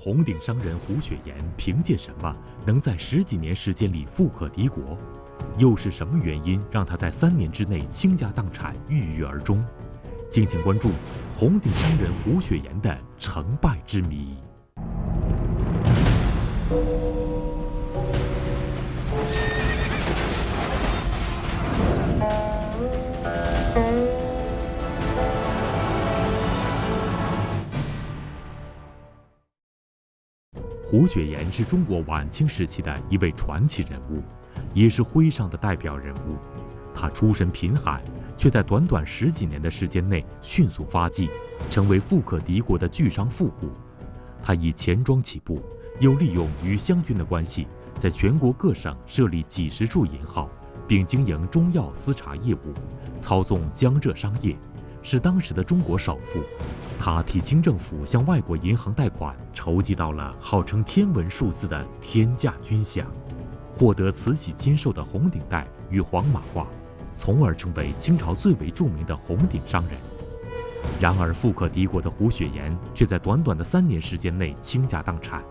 红顶商人胡雪岩凭借什么能在10几年时间里富可敌国？又是什么原因让他在3年之内倾家荡产、郁郁而终？敬请关注红顶商人胡雪岩的成败之谜。胡雪岩是中国晚清时期的一位传奇人物，也是徽商的代表人物。他出身贫寒，却在短短10几年的时间内迅速发迹，成为富可敌国的巨商富户。他以钱庄起步，又利用与湘军的关系，在全国各省设立几10处银号，并经营中药私茶业务，操纵江浙商业，是当时的中国首富。他替清政府向外国银行贷款，筹集到了号称天文数字的天价军饷，获得慈禧金寿的红顶带与黄马褂，从而成为清朝最为著名的红顶商人。然而，富可敌国的胡雪岩却在短短的3年时间内倾家荡产，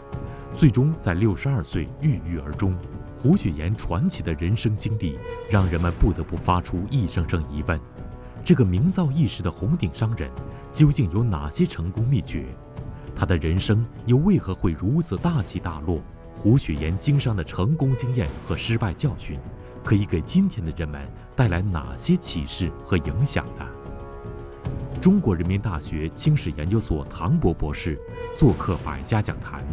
最终在62岁郁郁而终。胡雪岩传奇的人生经历，让人们不得不发出一声声疑问：这个名噪一时的红顶商人，究竟有哪些成功秘诀？他的人生又为何会如此大起大落？胡雪岩经商的成功经验和失败教训，可以给今天的人们带来哪些启示和影响呢？中国人民大学清史研究所唐博博士做客百家讲坛，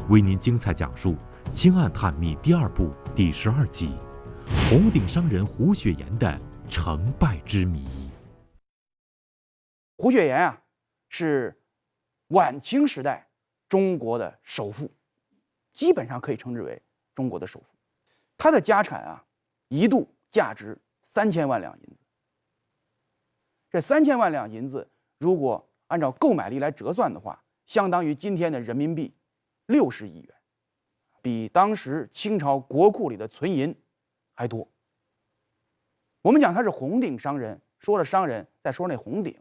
为您精彩讲述《清案探秘》第2部第12集：红顶商人胡雪岩的成败之谜。胡雪岩啊，是晚清时代中国的首富，基本上可以称之为中国的首富。他的家产啊，一度价值3000万两银子。这3000万两银子，如果按照购买力来折算的话，相当于今天的人民币60亿元，比当时清朝国库里的存银还多。我们讲他是红顶商人，说了商人，再说那红顶。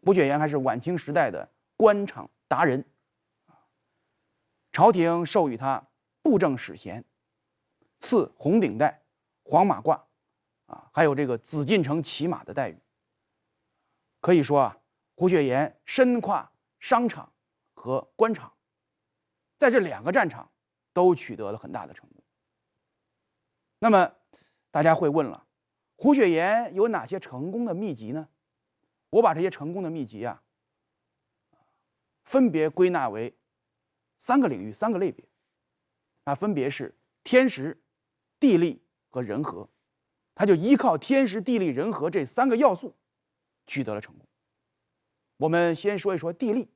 胡雪岩还是晚清时代的官场达人，朝廷授予他布政使衔，赐红顶带、黄马褂，还有这个紫禁城骑马的待遇。可以说啊，胡雪岩身跨商场和官场，在这2个战场都取得了很大的成功。那么大家会问了，胡雪岩有哪些成功的秘籍呢？我把这些成功的秘籍啊，分别归纳为3个领域、3个类别，分别是天时、地利和人和。他就依靠天时、地利、人和这3个要素，取得了成功。我们先说一说地利。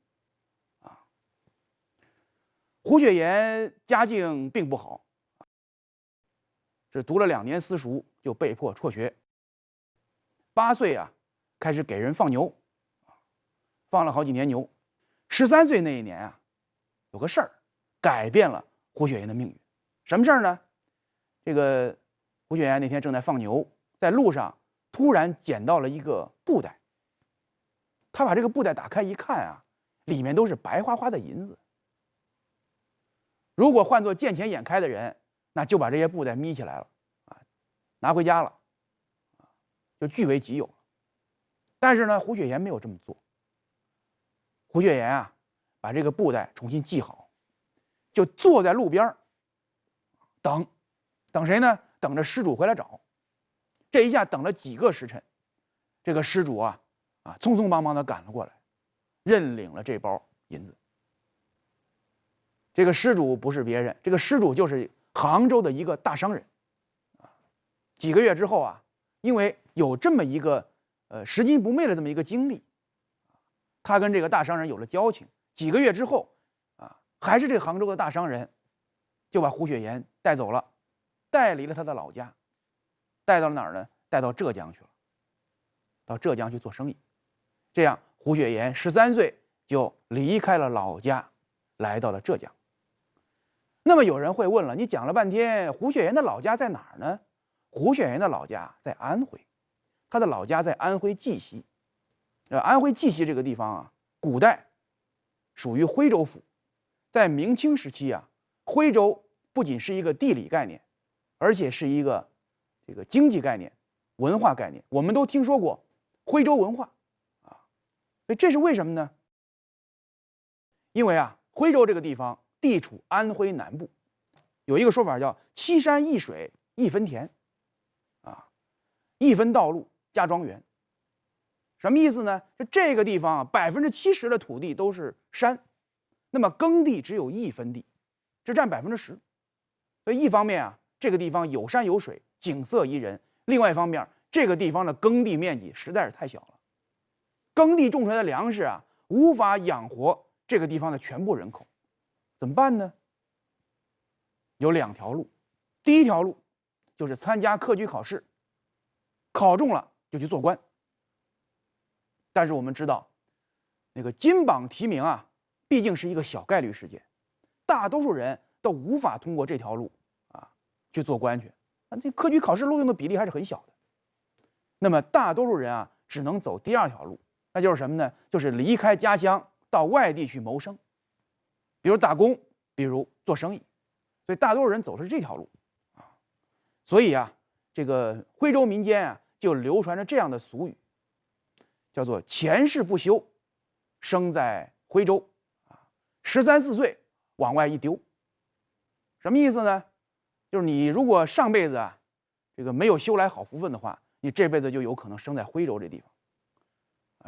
胡雪岩家境并不好，只读了2年私塾就被迫辍学。8岁啊，开始给人放牛，放了好几年牛。13岁那一年啊，有个事儿改变了胡雪岩的命运。什么事儿呢？这个胡雪岩那天正在放牛，在路上突然捡到了一个布袋。他把这个布袋打开一看啊，里面都是白花花的银子。如果换作见钱眼开的人，那就把这些布袋眯起来了，拿回家了，就据为己有。但是呢，胡雪岩没有这么做。胡雪岩啊，把这个布袋重新系好，就坐在路边等谁呢？等着失主回来找。这一下等了几个时辰，这个失主啊，匆匆忙忙地赶了过来，认领了这包银子。这个失主不是别人，这个失主就是杭州的一个大商人。几个月之后啊，因为有这么一个拾金不昧的这么一个经历，他跟这个大商人有了交情。几个月之后还是这个杭州的大商人就把胡雪岩带走了，带离了他的老家，带到了哪儿呢？带到浙江去了，到浙江去做生意。这样胡雪岩13岁就离开了老家，来到了浙江。那么有人会问了，你讲了半天胡雪岩的老家在哪儿呢？胡雪岩的老家在安徽，他的老家在安徽绩溪。安徽绩溪这个地方啊，古代属于徽州府，在明清时期啊，徽州不仅是一个地理概念，而且是一个这个经济概念、文化概念。我们都听说过徽州文化啊，所以这是为什么呢？因为啊，徽州这个地方地处安徽南部，有一个说法叫7山1水1分田，啊，1分道路加庄园。什么意思呢？就这个地方啊，70%的土地都是山，那么耕地只有1分地，只占10%。所以一方面啊，这个地方有山有水，景色宜人；另外一方面，这个地方的耕地面积实在是太小了，耕地种出来的粮食啊，无法养活这个地方的全部人口，怎么办呢？有2条路。第一条路就是参加科举考试，考中了就去做官。但是我们知道，那个金榜题名啊，毕竟是一个小概率事件，大多数人都无法通过这条路啊去做官去。这科举考试录用的比例还是很小的。那么大多数人啊，只能走第2条路，那就是什么呢？就是离开家乡到外地去谋生，比如打工，比如做生意。所以大多数人走的是这条路啊。所以啊，这个徽州民间啊，就流传着这样的俗语，叫做前世不修，生在徽州啊，13、14岁往外一丢。什么意思呢？就是你如果上辈子啊，这个没有修来好福分的话，你这辈子就有可能生在徽州这地方。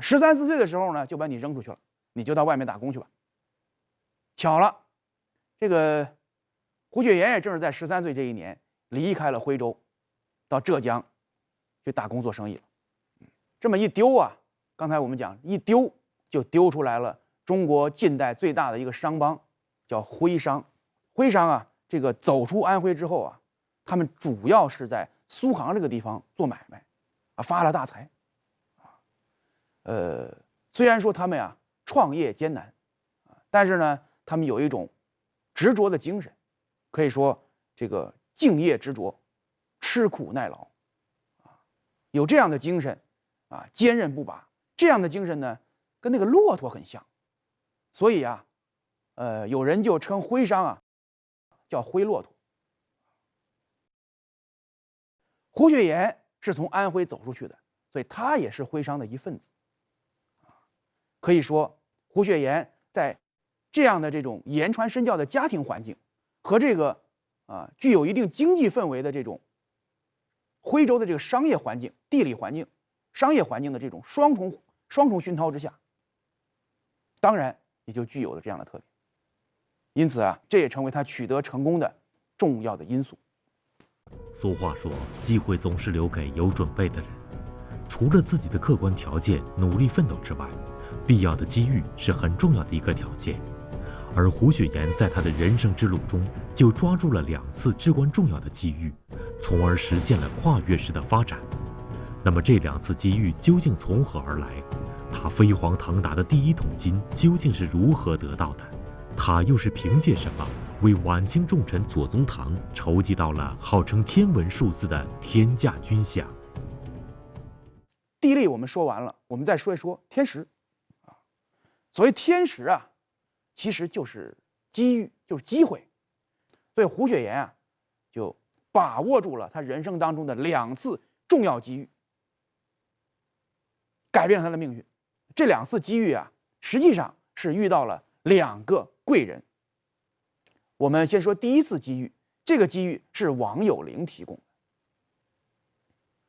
13、14岁的时候呢，就把你扔出去了，你就到外面打工去吧。巧了，这个胡雪岩也正是在13岁这一年离开了徽州，到浙江去打工做生意了。这么一丢啊，刚才我们讲一丢就丢出来了中国近代最大的一个商帮，叫徽商。徽商啊，这个走出安徽之后啊，他们主要是在苏杭这个地方做买卖，啊，发了大财。虽然说他们呀创业艰难，但是呢，他们有一种执着的精神，可以说这个敬业执着，吃苦耐劳，有这样的精神啊，坚韧不拔。这样的精神呢，跟那个骆驼很像，所以啊，有人就称徽商啊叫徽骆驼。胡雪岩是从安徽走出去的，所以他也是徽商的一份子。可以说，胡雪岩在这样的这种言传身教的家庭环境和这个具有一定经济氛围的这种徽州的这个商业环境、地理环境、商业环境的这种双重熏陶之下，当然也就具有了这样的特点。因此啊，这也成为他取得成功的重要的因素。俗话说，机会总是留给有准备的人。除了自己的客观条件、努力奋斗之外，必要的机遇是很重要的一个条件。而胡雪岩在他的人生之路中，就抓住了2次至关重要的机遇，从而实现了跨越式的发展。那么这2次机遇究竟从何而来？他飞黄腾达的第一桶金究竟是如何得到的？他又是凭借什么为晚清重臣左宗棠筹集到了号称天文数字的天价军饷？地利我们说完了，我们再说一说天时。所谓天时啊，其实就是机遇，就是机会。所以胡雪岩啊，就把握住了他人生当中的2次重要机遇，改变了他的命运。这2次机遇啊，实际上是遇到了2个贵人。我们先说第1次机遇，这个机遇是王有龄提供的。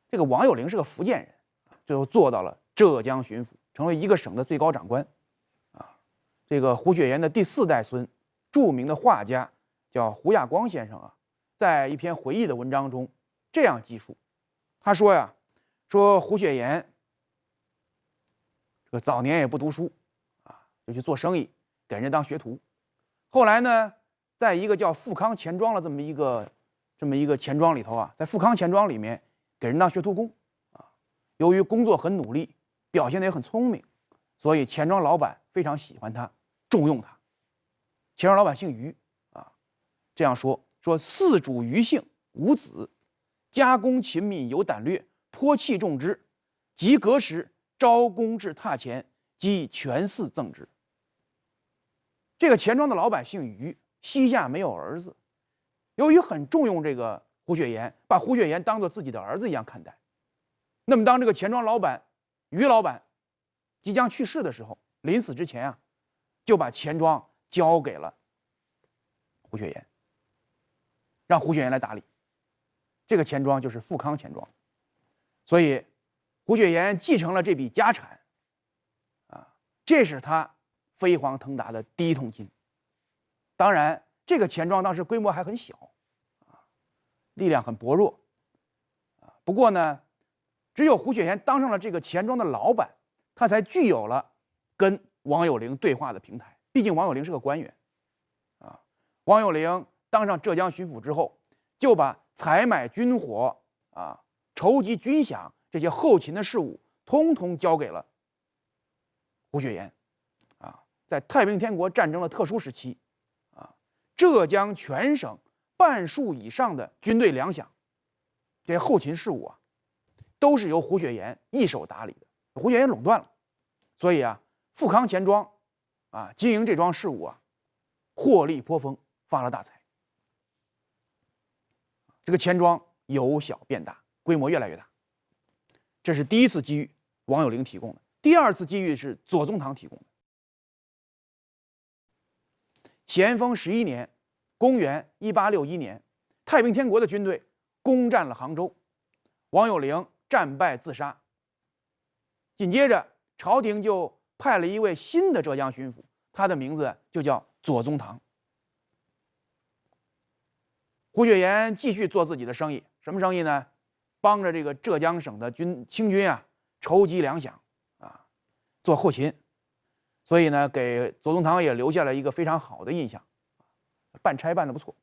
这个王有龄是个福建人，最后做到了浙江巡抚，成为一个省的最高长官。这个胡雪岩的第4代孙，著名的画家叫胡亚光先生啊，在一篇回忆的文章中这样记述，他说呀，说胡雪岩这个早年也不读书啊，就去做生意，给人当学徒。后来呢，在一个叫富康钱庄的这么一个钱庄里头啊，在富康钱庄里面给人当学徒工啊。由于工作很努力，表现得也很聪明，所以钱庄老板非常喜欢他，重用他。钱庄老板姓于啊，这样说四主于姓，无子，家公勤敏，有胆略，颇器重之。及革时，招公至榻前，即全嗣赠之。这个钱庄的老板姓于，膝下没有儿子。由于很重用这个胡雪岩，把胡雪岩当做自己的儿子一样看待。那么，当这个钱庄老板于老板即将去世的时候，临死之前啊，就把钱庄交给了胡雪岩，让胡雪岩来打理。这个钱庄就是富康钱庄，所以胡雪岩继承了这笔家产，这是他飞黄腾达的第一桶金。当然，这个钱庄当时规模还很小，力量很薄弱，不过呢，只有胡雪岩当上了这个钱庄的老板，他才具有了跟王有龄对话的平台。毕竟王有龄是个官员，王有龄当上浙江巡抚之后，就把采买军火筹集军饷这些后勤的事务，通通交给了胡雪岩。在太平天国战争的特殊时期，浙江全省半数以上的军队粮饷，这些后勤事务都是由胡雪岩一手打理的。胡雪岩垄断了，所以富康钱庄经营这桩事务获利颇丰，发了大财。这个钱庄由小变大，规模越来越大。这是第一次机遇，王有龄提供的。第二次机遇是左宗棠提供的。咸丰11年，公元1861年，太平天国的军队攻占了杭州，王有龄战败自杀。紧接着，朝廷就派了一位新的浙江巡抚，他的名字就叫左宗棠。胡雪岩继续做自己的生意，什么生意呢？帮着这个浙江省的清军筹集粮饷做后勤。所以呢，给左宗棠也留下了一个非常好的印象，办差办得不错。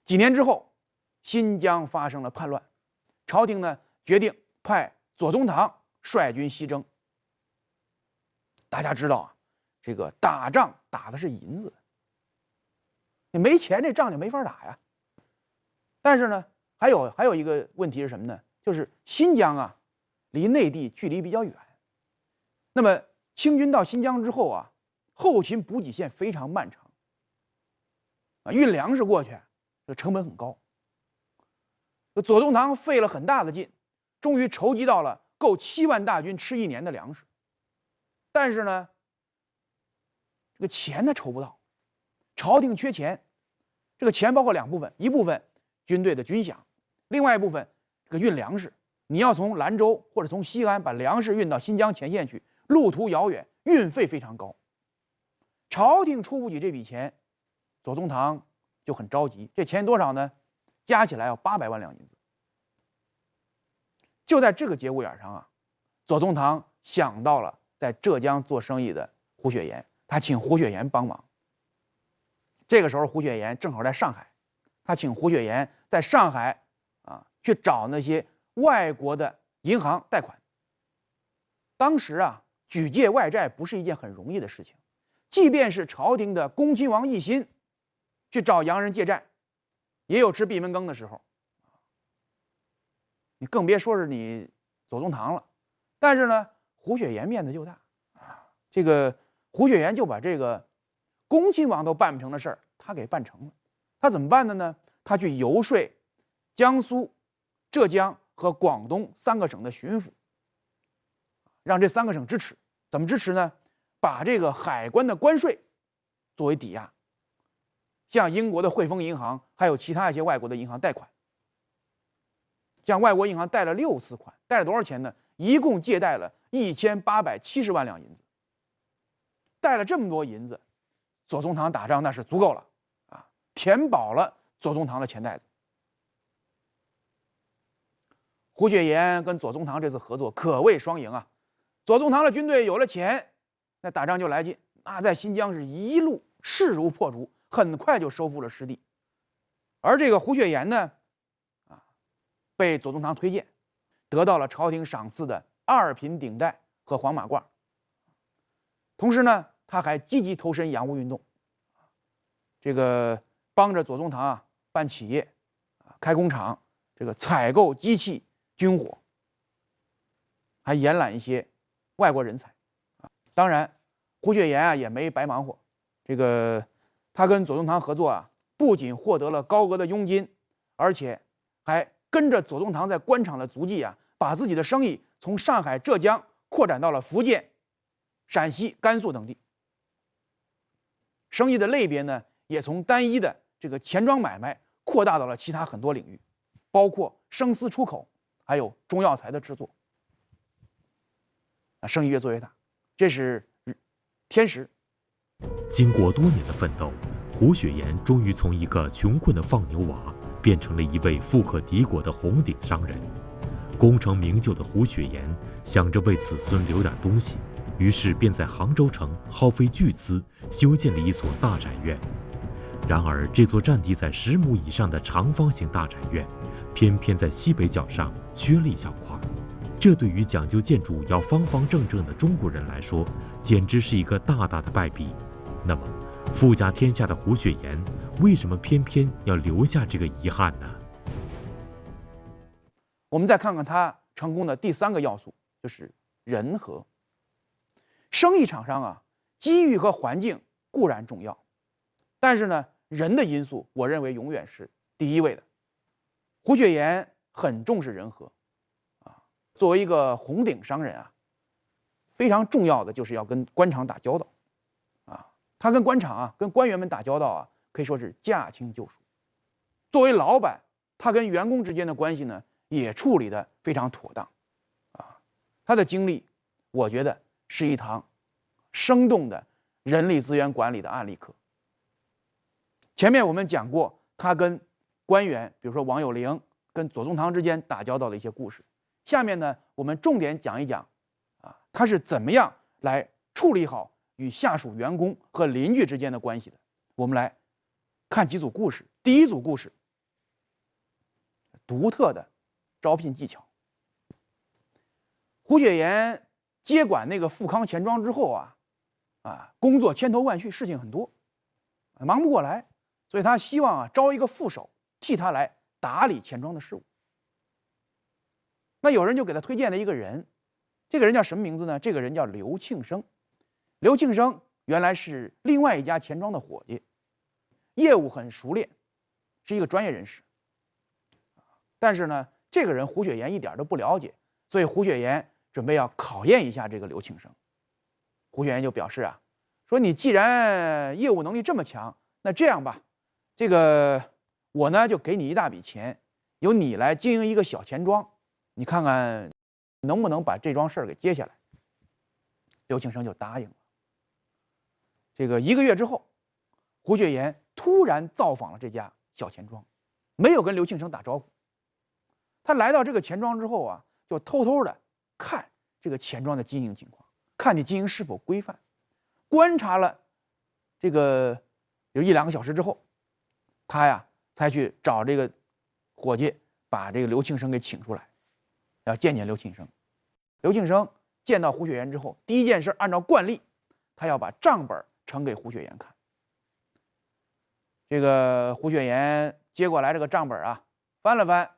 几年之后，新疆发生了叛乱，朝廷呢决定派左宗棠率军西征。大家知道这个打仗打的是银子，你没钱这仗就没法打呀。但是呢，还有一个问题是什么呢？就是新疆离内地距离比较远，那么清军到新疆之后后勤补给线非常漫长，运粮食过去这成本很高。左宗棠费了很大的劲，终于筹集到了够7万大军吃1年的粮食。但是呢，这个钱他筹不到，朝廷缺钱。这个钱包括2部分，一部分军队的军饷，另外一部分这个运粮食。你要从兰州或者从西安把粮食运到新疆前线去，路途遥远，运费非常高，朝廷出不起这笔钱，左宗棠就很着急。这钱多少呢？加起来要800万两银子。就在这个节骨眼上左宗棠想到了在浙江做生意的胡雪岩，他请胡雪岩帮忙。这个时候胡雪岩正好在上海，他请胡雪岩在上海去找那些外国的银行贷款。当时举借外债不是一件很容易的事情，即便是朝廷的恭亲王奕欣去找洋人借债，也有吃闭门羹的时候，你更别说是你左宗棠了。但是呢，胡雪岩面子就大这个胡雪岩就把这个恭亲王都办不成的事儿，他给办成了。他怎么办的呢？他去游说江苏、浙江和广东3个省的巡抚，让这3个省支持。怎么支持呢？把这个海关的关税作为抵押，向英国的汇丰银行还有其他一些外国的银行贷款。向外国银行贷了6次款，贷了多少钱呢？一共借贷了1870万两银子。贷了这么多银子，左宗棠打仗那是足够了填饱了左宗棠的钱袋子。胡雪岩跟左宗棠这次合作可谓双赢左宗棠的军队有了钱，那打仗就来劲，那在新疆是一路势如破竹，很快就收复了失地。而这个胡雪岩呢，被左宗棠推荐，得到了朝廷赏赐的2品顶戴和黄马褂。同时呢，他还积极投身洋务运动，这个帮着左宗棠办企业，开工厂，这个采购机器、军火，还延揽一些外国人才。当然，胡雪岩也没白忙活，他跟左宗棠合作啊，不仅获得了高额的佣金，而且还跟着左宗棠在官场的足迹啊，把自己的生意从上海、浙江扩展到了福建、陕西、甘肃等地。生意的类别呢，也从单一的这个钱庄买卖扩大到了其他很多领域，包括生丝出口，还有中药材的制作。生意越做越大，这是天时。经过多年的奋斗，胡雪岩终于从一个穷困的放牛娃变成了一位富可敌国的红顶商人。功成名就的胡雪岩想着为子孙留点东西，于是便在杭州城耗费巨资修建了一所大宅院。然而，这座占地在10亩以上的长方形大宅院，偏偏在西北角上缺了一小块。这对于讲究建筑要方方正正的中国人来说，简直是一个大大的败笔。那么，富甲天下的胡雪岩为什么偏偏要留下这个遗憾呢？我们再看看他成功的第3个要素，就是人和。生意场上啊，机遇和环境固然重要，但是呢，人的因素我认为永远是第一位的。胡雪岩很重视人和，作为一个红顶商人啊，非常重要的就是要跟官场打交道，他跟官场啊，跟官员们打交道啊，可以说是驾轻就熟。作为老板，他跟员工之间的关系呢，也处理得非常妥当，他的经历，我觉得是一堂生动的人力资源管理的案例课。前面我们讲过他跟官员，比如说王有龄跟左宗棠之间打交道的一些故事。下面呢，我们重点讲一讲，他是怎么样来处理好与下属员工和邻居之间的关系的。我们来看几组故事。第一组故事，独特的招聘技巧。胡雪岩接管那个富康钱庄之后工作千头万绪，事情很多，忙不过来，所以他希望招一个副手替他来打理钱庄的事务。那有人就给他推荐了一个人，这个人叫什么名字呢？这个人叫刘庆生。刘庆生原来是另外一家钱庄的伙计，业务很熟练，是一个专业人士。但是呢，这个人胡雪岩一点都不了解，所以胡雪岩准备要考验一下这个刘庆生。胡雪岩就表示说你既然业务能力这么强，那这样吧，这个我呢就给你一大笔钱，由你来经营一个小钱庄，你看看能不能把这桩事儿给接下来。刘庆生就答应了。这个1个月之后，胡雪岩突然造访了这家小钱庄，没有跟刘庆生打招呼。他来到这个钱庄之后就偷偷的看这个钱庄的经营情况，看你经营是否规范。观察了这个有1-2个小时之后，他才去找这个伙计，把这个刘庆生给请出来，要见见刘庆生。刘庆生见到胡雪岩之后，第一件事按照惯例，他要把账本呈给胡雪岩看。这个胡雪岩接过来这个账本翻了翻，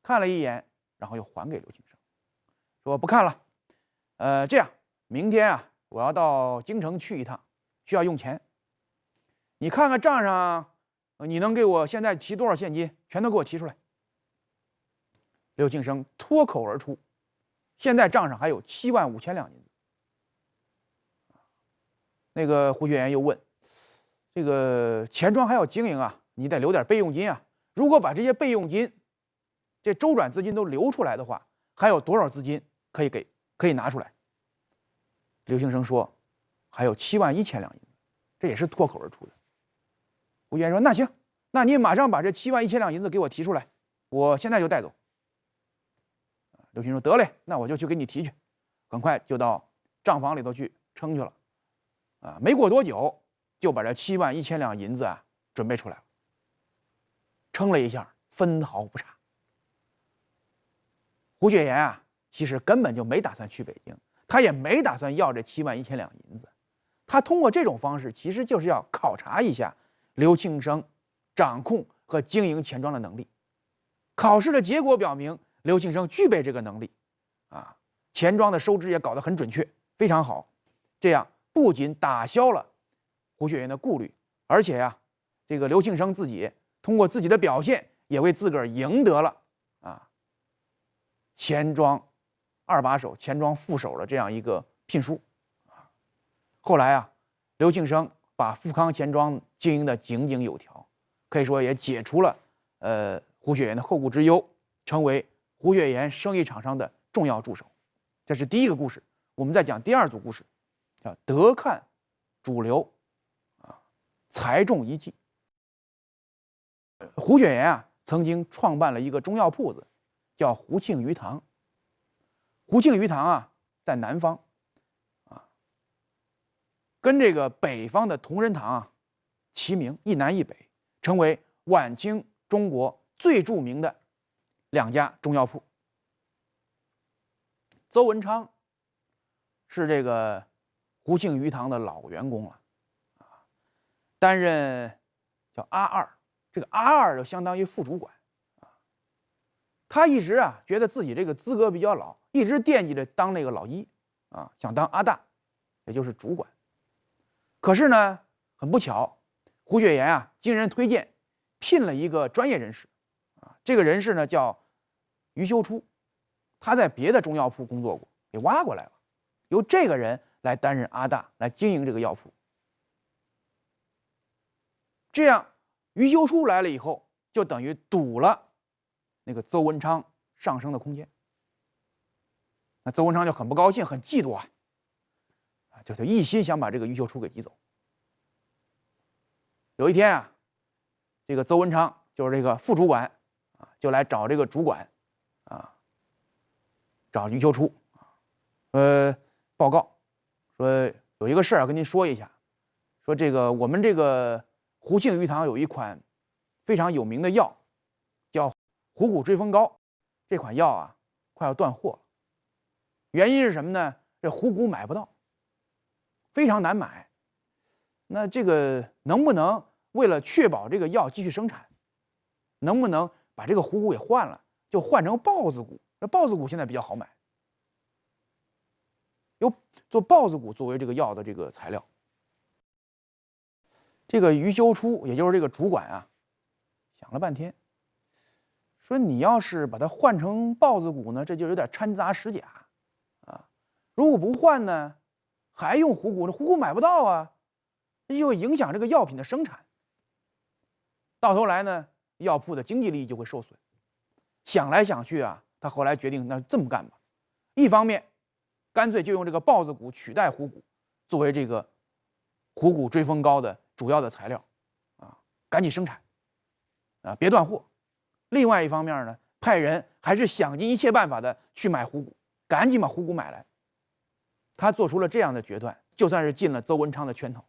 看了一眼，然后又还给刘庆生，说不看了。这样，明天我要到京城去一趟，需要用钱。你看看账上，你能给我现在提多少现金，全都给我提出来。刘庆生脱口而出，现在账上还有75000两银子。那个胡雪岩又问，这个钱庄还要经营你得留点备用金如果把这些备用金，这周转资金都留出来的话，还有多少资金可以拿出来？刘庆生说，还有71000两银子，这也是脱口而出的。胡雪岩说，那行，那你马上把这71000两银子给我提出来，我现在就带走。刘庆生说，得嘞，那我就去给你提去。很快就到账房里头去称去了。没过多久，就把这71000两银子准备出来了。称了一下，分毫不差。胡雪岩其实根本就没打算去北京，他也没打算要这71000两银子。他通过这种方式，其实就是要考察一下刘庆生掌控和经营钱庄的能力。考试的结果表明，刘庆生具备这个能力钱庄的收支也搞得很准确，非常好。这样不仅打消了胡雪岩的顾虑，而且呀，这个刘庆生自己通过自己的表现，也为自个儿赢得了钱庄二把手、钱庄副手的这样一个聘书。后来啊，刘庆生把富康钱庄经营的井井有条，可以说也解除了胡雪岩的后顾之忧，成为胡雪岩生意场上的重要助手。这是第一个故事。我们再讲第二组故事，叫德看主流财重一计。胡雪岩啊，曾经创办了一个中药铺子，叫胡庆余堂。胡庆余堂啊，在南方跟这个北方的同仁堂齐名，一南一北，成为晚清中国最著名的两家中药铺。邹文昌是这个胡庆余堂的老员工了，担任叫阿二，这个阿二就相当于副主管他一直觉得自己这个资格比较老，一直惦记着当那个老一想当阿大，也就是主管。可是呢，很不巧，胡雪岩经人推荐聘了一个专业人士这个人士呢叫余修初，他在别的中药铺工作过，给挖过来了，由这个人来担任阿大，来经营这个药铺。这样余修初来了以后，就等于堵了那个邹文昌上升的空间。那邹文昌就很不高兴，很嫉妒就一心想把这个余修初给挤走。有一天这个邹文昌就是这个副主管就来找这个主管找余修初报告说有一个事儿跟您说一下，说这个我们这个胡庆余堂有一款非常有名的药叫虎骨追风膏，这款药快要断货了。原因是什么呢？这虎骨买不到，非常难买。那这个能不能为了确保这个药继续生产，能不能把这个虎骨给换了，就换成豹子骨？这豹子骨现在比较好买，有做豹子骨作为这个药的这个材料。这个余修初，也就是这个主管想了半天，说你要是把它换成豹子骨呢，这就有点掺杂实假如果不换呢，还用虎骨，这虎骨买不到这就会影响这个药品的生产。到头来呢，药铺的经济利益就会受损。想来想去他后来决定，那这么干吧，一方面干脆就用这个豹子骨取代虎骨，作为这个虎骨追风膏的主要的材料赶紧生产别断货。另外一方面呢，派人还是想尽一切办法的去买虎骨，赶紧把虎骨买来。他做出了这样的决断，就算是进了邹文昌的圈套。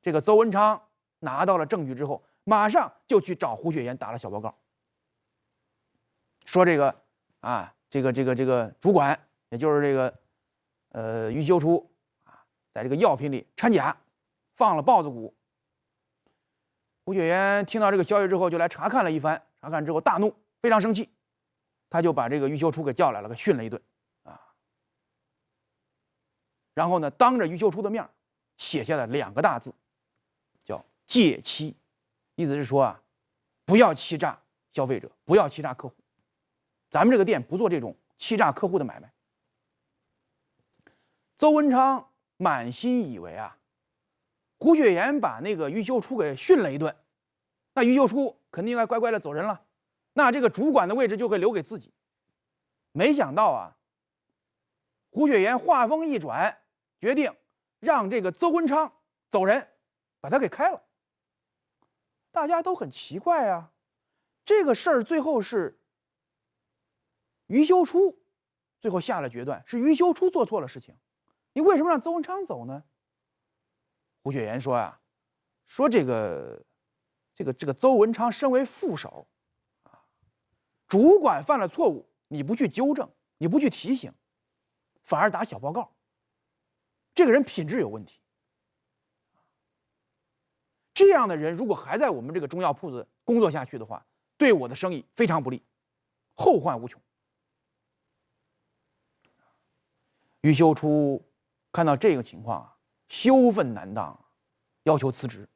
这个邹文昌拿到了证据之后，马上就去找胡雪岩打了小报告，说这个这个主管，也就是这个余修初在这个药品里掺假，放了豹子骨。胡雪岩听到这个消息之后，就来查看了一番，查看之后大怒，非常生气，他就把这个余修初给叫来了，给训了一顿然后呢，当着余修初的面写下了2个大字，叫戒欺，意思是说不要欺诈消费者，不要欺诈客户，咱们这个店不做这种欺诈客户的买卖。邹文昌满心以为胡雪岩把那个余修初给训了一顿，那余修初肯定应该乖乖的走人了，那这个主管的位置就会留给自己。没想到胡雪岩话锋一转，决定让这个邹文昌走人，把他给开了。大家都很奇怪这个事儿最后是余修初最后下了决断，是余修初做错了事情，你为什么让邹文昌走呢？胡雪岩说说这个邹文昌身为副手主管犯了错误，你不去纠正，你不去提醒，反而打小报告，这个人品质有问题。这样的人如果还在我们这个中药铺子工作下去的话，对我的生意非常不利，后患无穷。余修初看到这个情况羞愤难当要求辞职。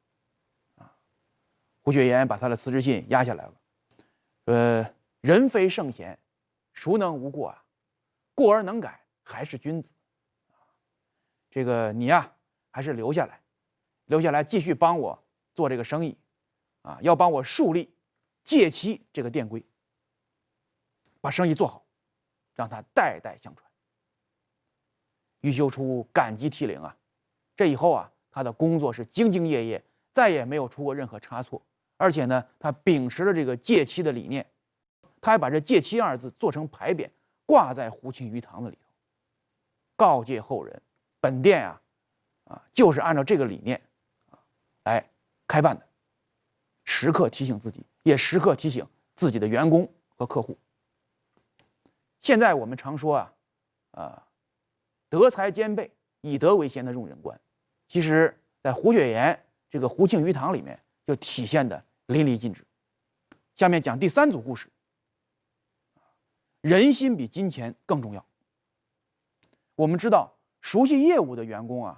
胡雪岩把他的辞职信压下来了。人非圣贤，孰能无过啊？过而能改，还是君子。这个你呀，还是留下来继续帮我做这个生意，要帮我树立戒期这个店规，把生意做好，让它代代相传。于秀初感激涕零啊！这以后啊，他的工作是兢兢业业，再也没有出过任何差错。而且呢，他秉持了这个戒期的理念，他还把这戒期二字做成牌匾，挂在湖庆鱼塘子里头，告诫后人，本店就是按照这个理念来开办的，时刻提醒自己，也时刻提醒自己的员工和客户。现在我们常说德才兼备，以德为先的用人观，其实在胡雪岩这个湖庆鱼塘里面就体现的淋漓尽致。下面讲第3组故事。人心比金钱更重要。我们知道，熟悉业务的员工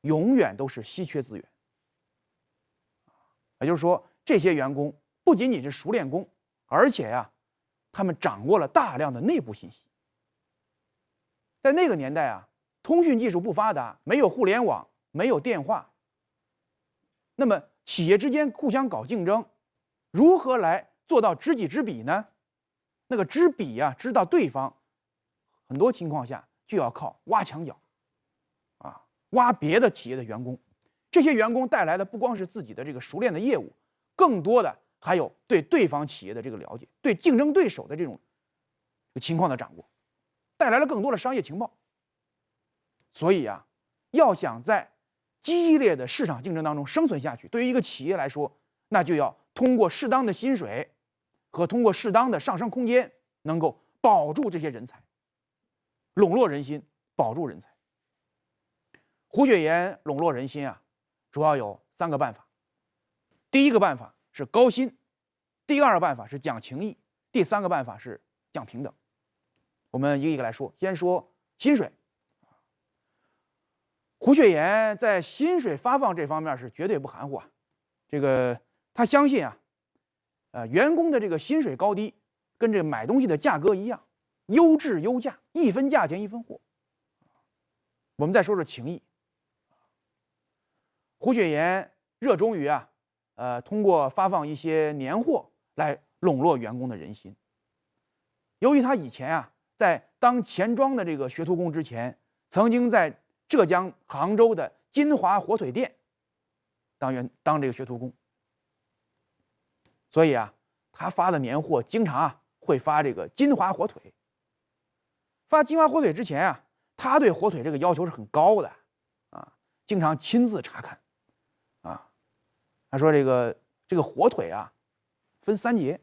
永远都是稀缺资源。也就是说，这些员工不仅仅是熟练工，而且他们掌握了大量的内部信息。在那个年代通讯技术不发达，没有互联网，没有电话，那么企业之间互相搞竞争，如何来做到知己知彼呢？那个知彼知道对方，很多情况下就要靠挖墙脚，挖别的企业的员工。这些员工带来的不光是自己的这个熟练的业务，更多的还有对对方企业的这个了解，对竞争对手的这种情况的掌握，带来了更多的商业情报。所以要想在激烈的市场竞争当中生存下去，对于一个企业来说，那就要通过适当的薪水和通过适当的上升空间，能够保住这些人才，笼络人心，保住人才。胡雪岩笼络人心主要有3个办法。第一个办法是高薪，第二个办法是讲情义，第3个办法是讲平等。我们一个一个来说。先说薪水。胡雪岩在薪水发放这方面是绝对不含糊这个他相信员工的这个薪水高低跟这买东西的价格一样，优质优价，一分价钱一分货。我们再说说情义。胡雪岩热衷于通过发放一些年货来笼络员工的人心。由于他以前在当钱庄的这个学徒工之前，曾经在浙江杭州的金华火腿店当这个学徒工，所以他发的年货经常会发这个金华火腿。发金华火腿之前他对火腿这个要求是很高的经常亲自查看他说这个火腿分3节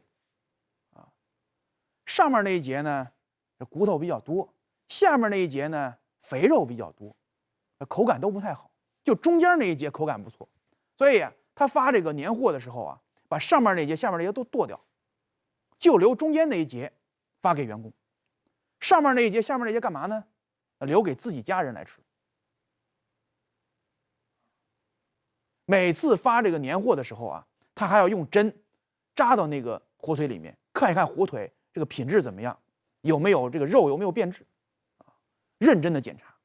上面那一节呢这骨头比较多，下面那一节呢肥肉比较多，口感都不太好，就中间那一节口感不错。所以他发这个年货的时候把上面那一节下面那一节都剁掉，就留中间那一节发给员工。上面那一节下面那一节干嘛呢？留给自己家人来吃。每次发这个年货的时候他还要用针扎到那个火腿里面，看一看火腿这个品质怎么样，有没有这个肉有没有变质认真的检查。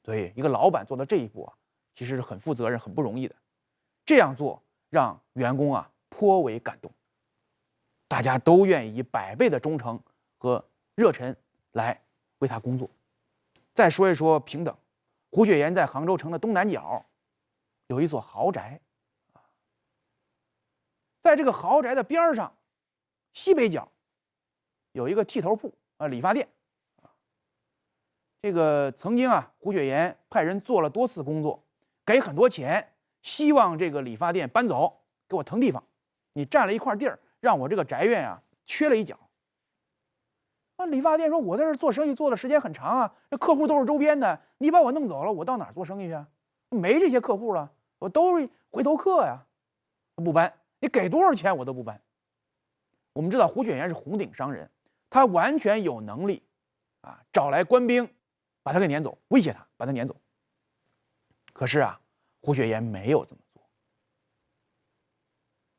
所以一个老板做到这一步其实是很负责任很不容易的。这样做让员工颇为感动，大家都愿意以100倍的忠诚和热忱来为他工作。再说一说平等。胡雪岩在杭州城的东南角有一所豪宅在这个豪宅的边上西北角有一个剃头铺理发店这个曾经胡雪岩派人做了多次工作，给很多钱，希望这个理发店搬走，给我腾地方，你占了一块地儿，让我这个宅院缺了一角。理发店说：“我在这做生意做的时间很长这客户都是周边的，你把我弄走了，我到哪儿做生意去没这些客户了，我都是回头客呀。不搬，你给多少钱我都不搬。”我们知道胡雪岩是红顶商人，他完全有能力找来官兵把他给撵走，威胁他把他撵走。可是胡雪岩没有这么做。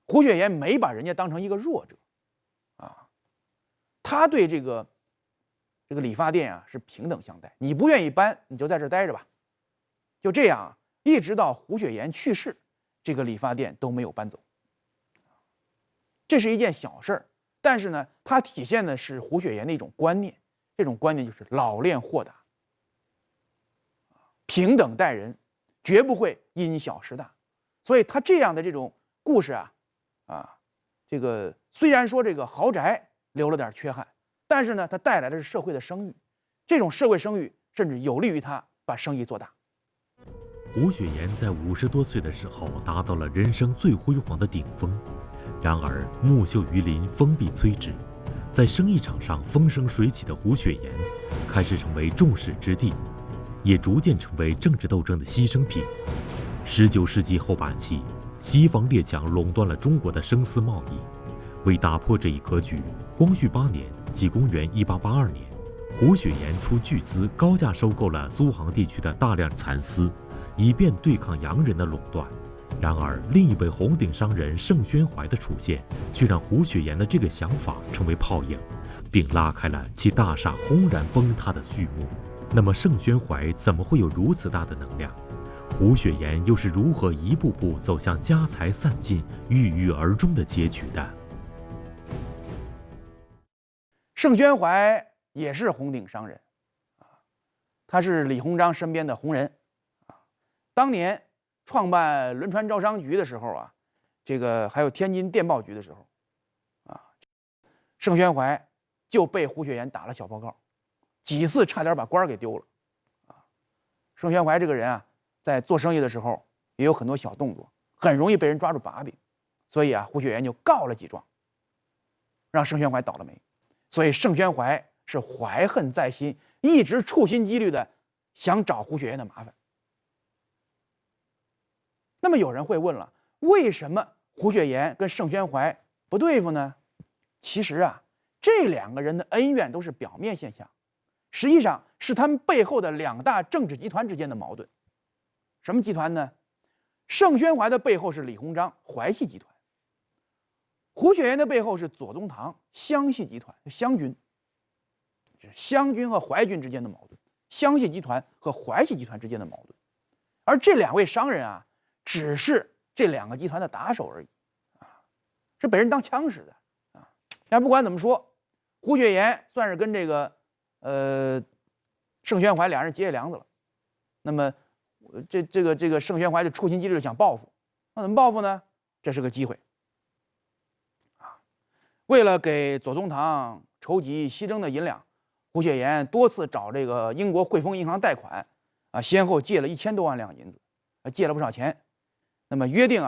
胡雪岩没把人家当成一个弱者，他对这个理发店啊是平等相待，你不愿意搬，你就在这儿待着吧。就这样，一直到胡雪岩去世，这个理发店都没有搬走。这是一件小事儿，但是呢，它体现的是胡雪岩的一种观念，这种观念就是老练豁达，平等待人，绝不会因小失大。所以他这样的这种故事这个虽然说这个豪宅留了点缺憾，但是呢，它带来的是社会的声誉，这种社会声誉甚至有利于他把生意做大。胡雪岩在50多岁的时候达到了人生最辉煌的顶峰，然而木秀于林，风必摧之。在生意场上风生水起的胡雪岩，开始成为众矢之的，也逐渐成为政治斗争的牺牲品。19世纪后半期，西方列强垄断了中国的生丝贸易。为打破这一格局，光绪8年，即公元1882年，胡雪岩出巨资高价收购了苏杭地区的大量蚕丝，以便对抗洋人的垄断。然而，另一位红顶商人盛宣怀的出现，却让胡雪岩的这个想法成为泡影，并拉开了其大厦轰然崩塌的序幕。那么，盛宣怀怎么会有如此大的能量？胡雪岩又是如何一步步走向家财散尽、郁郁而终的结局的？盛宣怀也是红顶商人，他是李鸿章身边的红人，当年创办轮船招商局的时候这个还有天津电报局的时候，盛宣怀就被胡雪岩打了小报告，几次差点把官给丢了。盛宣怀这个人在做生意的时候也有很多小动作，很容易被人抓住把柄，所以胡雪岩就告了几状，让盛宣怀倒了霉。所以盛宣怀是怀恨在心，一直处心积虑的想找胡雪岩的麻烦。那么有人会问了，为什么胡雪岩跟盛宣怀不对付呢？其实这两个人的恩怨都是表面现象，实际上是他们背后的两大政治集团之间的矛盾。什么集团呢？盛宣怀的背后是李鸿章淮系集团，胡雪岩的背后是左宗棠湘系集团，湘军，就是湘军和淮军之间的矛盾，湘系集团和淮系集团之间的矛盾。而这两位商人只是这两个集团的打手而已，是被人当枪使的但不管怎么说，胡雪岩算是跟这个盛宣怀俩人结下梁子了。那么这个盛宣怀就处心积虑的想报复，那怎么报复呢？这是个机会为了给左宗棠筹集西征的银两，胡雪岩多次找这个英国汇丰银行贷款先后借了1000多万两银子，借了不少钱。那么约定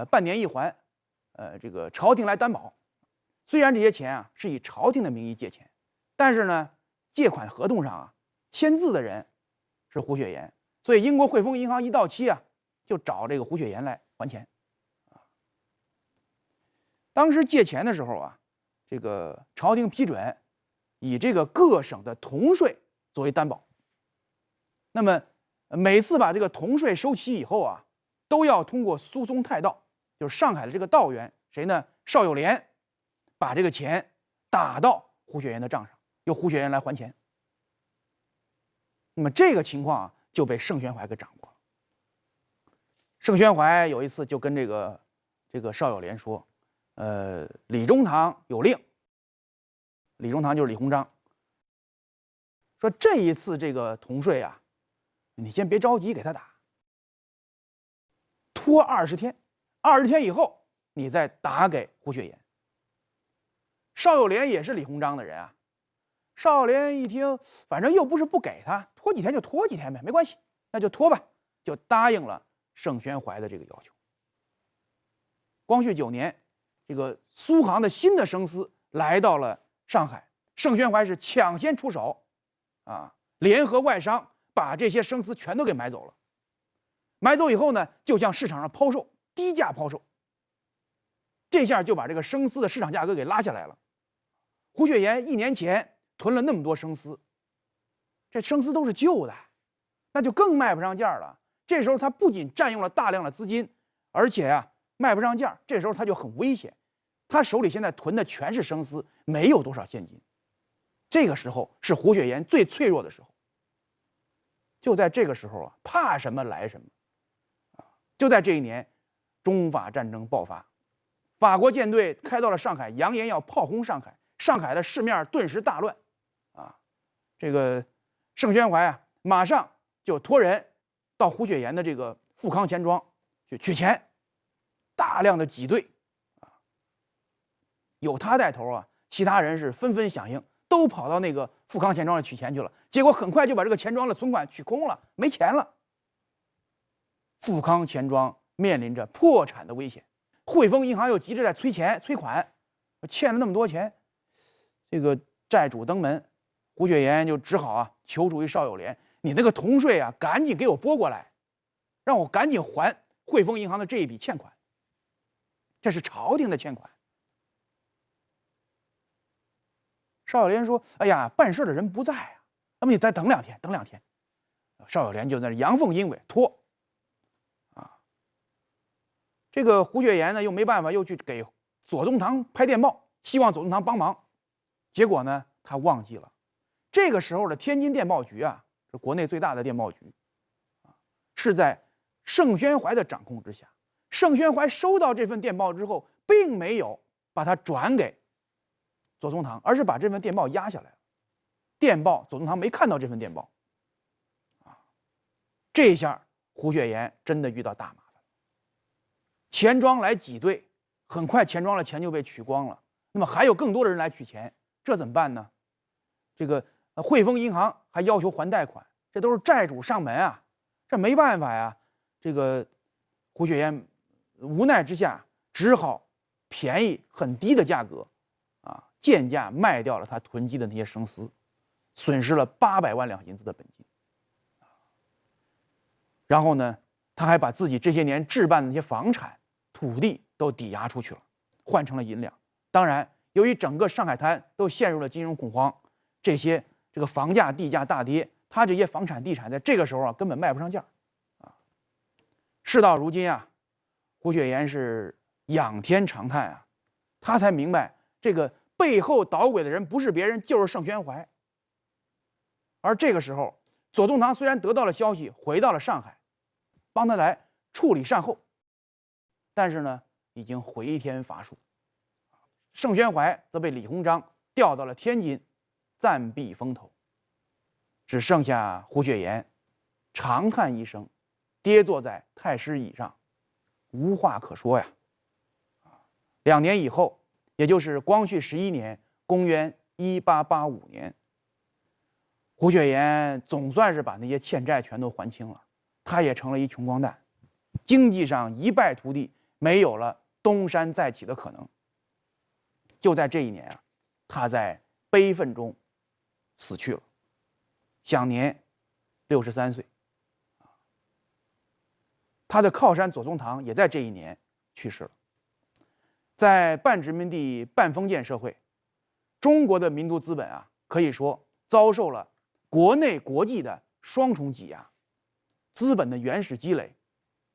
半年一还，这个朝廷来担保。虽然这些钱是以朝廷的名义借钱，但是呢，借款合同上签字的人是胡雪岩，所以英国汇丰银行一到期就找这个胡雪岩来还钱。当时借钱的时候这个朝廷批准以这个各省的铜税作为担保。那么每次把这个铜税收齐以后都要通过苏松太道，就是上海的这个道员谁呢？邵友莲，把这个钱打到胡雪岩的账上，由胡雪岩来还钱。那么这个情况就被盛宣怀给掌握了。盛宣怀有一次就跟这个邵友莲说，李中堂有令，李中堂就是李鸿章，说这一次这个铜税你先别着急给他打，拖20天，20天以后你再打给胡雪岩。邵友莲也是李鸿章的人邵友莲一听，反正又不是不给他，拖几天就拖几天呗，没关系，那就拖吧，就答应了盛宣怀的这个要求。光绪9年，这个苏杭的新的生丝来到了上海，盛宣怀是抢先出手联合外商把这些生丝全都给买走了。买走以后呢，就向市场上抛售，低价抛售。这下就把这个生丝的市场价格给拉下来了。胡雪岩1年前囤了那么多生丝，这生丝都是旧的，那就更卖不上价了。这时候他不仅占用了大量的资金，而且卖不上价，这时候他就很危险。他手里现在囤的全是生丝，没有多少现金。这个时候是胡雪岩最脆弱的时候。就在这个时候怕什么来什么就在这一年，中法战争爆发，法国舰队开到了上海，扬言要炮轰上海，上海的市面顿时大乱这个盛宣怀马上就托人到胡雪岩的这个富康钱庄去取钱，大量的挤兑有他带头其他人是纷纷响应，都跑到那个富康钱庄里取钱去了。结果很快就把这个钱庄的存款取空了，没钱了。富康钱庄面临着破产的危险，汇丰银行又急着在催款，欠了那么多钱，这个债主登门，胡雪岩就只好求助于邵友莲，你那个铜税赶紧给我拨过来，让我赶紧还汇丰银行的这一笔欠款，这是朝廷的欠款。邵友莲说：“哎呀，办事的人不在那么你再等2天，等2天。”邵友莲就在那阳奉阴违拖这个胡雪岩呢又没办法，又去给左宗棠拍电报，希望左宗棠帮忙。结果呢，他忘记了，这个时候的天津电报局是国内最大的电报局是在盛宣怀的掌控之下。盛宣怀收到这份电报之后，并没有把它转给左宗棠，而是把这份电报压下来了。电报左宗棠没看到这份电报这一下胡雪岩真的遇到大麻烦。钱庄来挤兑，很快钱庄的钱就被取光了。那么还有更多的人来取钱，这怎么办呢？这个汇丰银行还要求还贷款，这都是债主上门这没办法这个胡雪岩无奈之下，只好便宜很低的价格贱价卖掉了他囤积的那些生丝，损失了800万两银子的本金。然后呢，他还把自己这些年置办的那些房产、土地都抵押出去了，换成了银两。当然，由于整个上海滩都陷入了金融恐慌，这个房价、地价大跌，他这些房产、地产在这个时候根本卖不上价事到如今胡雪岩是仰天长叹他才明白这个背后捣鬼的人不是别人，就是盛宣怀。而这个时候，左宗棠虽然得到了消息，回到了上海，帮他来处理善后，但是呢，已经回天乏术。盛宣怀则被李鸿章调到了天津，暂避风头，只剩下胡雪岩长叹一声，跌坐在太师椅上，无话可说呀。2年以后，也就是光绪11年，公元1885年，胡雪岩总算是把那些欠债全都还清了，他也成了一穷光蛋，经济上一败涂地，没有了东山再起的可能。就在这一年他在悲愤中死去了，享年63岁。他的靠山左宗棠也在这一年去世了。在半殖民地半封建社会，中国的民族资本可以说遭受了国内国际的双重挤压，资本的原始积累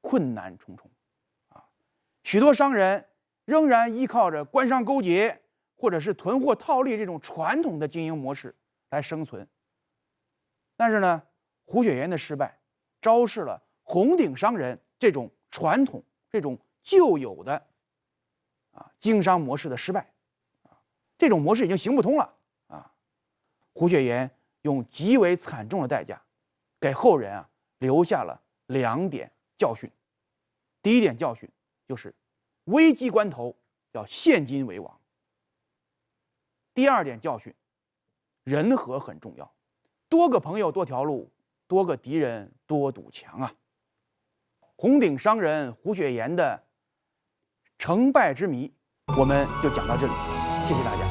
困难重重许多商人仍然依靠着官商勾结或者是囤货套利这种传统的经营模式来生存。但是呢，胡雪岩的失败昭示了红顶商人这种传统、这种旧有的经商模式的失败这种模式已经行不通了胡雪岩用极为惨重的代价，给后人留下了2点教训。第一点教训就是危机关头要现金为王。第2点教训，人和很重要，多个朋友多条路，多个敌人多堵墙红顶商人胡雪岩的成败之谜，我们就讲到这里，谢谢大家。